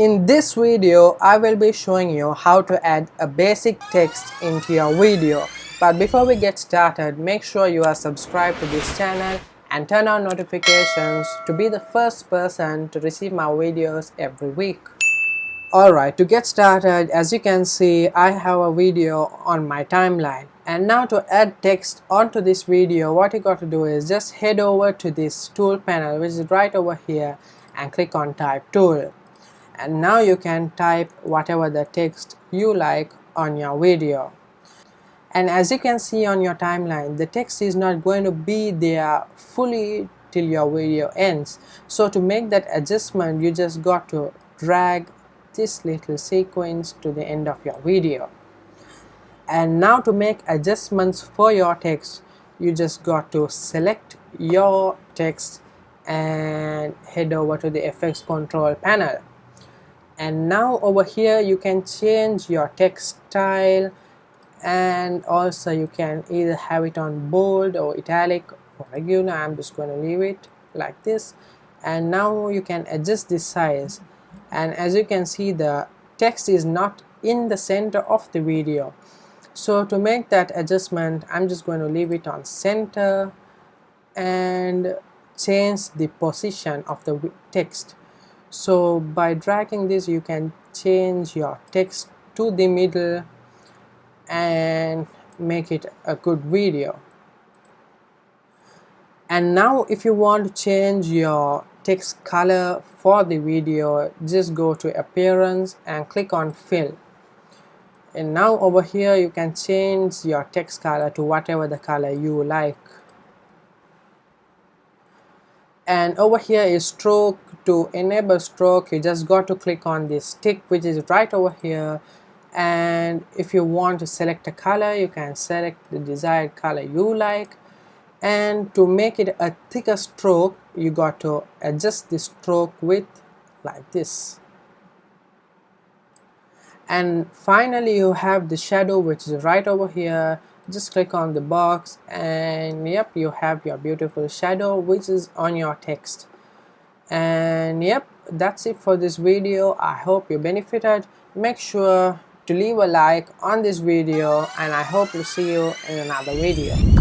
In this video, I will be showing you how to add a basic text into your video. But before we get started, make sure you are subscribed to this channel and turn on notifications to be the first person to receive my videos every week. Alright, to get started, as you can see, I have a video on my timeline. And now to add text onto this video, what you got to do is just head over to this tool panel, which is right over here, and click on type tool. And now you can type whatever the text you like on your video. And as you can see on your timeline, the text is not going to be there fully till your video ends. So to make that adjustment, you just got to drag this little sequence to the end of your video. And now to make adjustments for your text, you just got to select your text and head over to the effects control panel. And now over here you can change your text style, and also you can either have it on bold or italic or regular. I'm just going to leave it like this. And now you can adjust the size, and as you can see, the text is not in the center of the video. So to make that adjustment, I'm just going to leave it on center and change the position of the text. So by dragging this, you can change your text to the middle and make it a good video. And now if you want to change your text color for the video, just go to appearance and click on fill. And now over here you can change your text color to whatever the color you like. And over here is stroke. To enable stroke, you just got to click on this tick, which is right over here, and if you want to select a color, you can select the desired color you like. And to make it a thicker stroke, you got to adjust the stroke width like this. And finally you have the shadow, which is right over here. Just click on the box and yep, you have your beautiful shadow which is on your text. And yep, that's it for this video. I hope you benefited. Make sure to leave a like on this video, and I hope to see you in another video.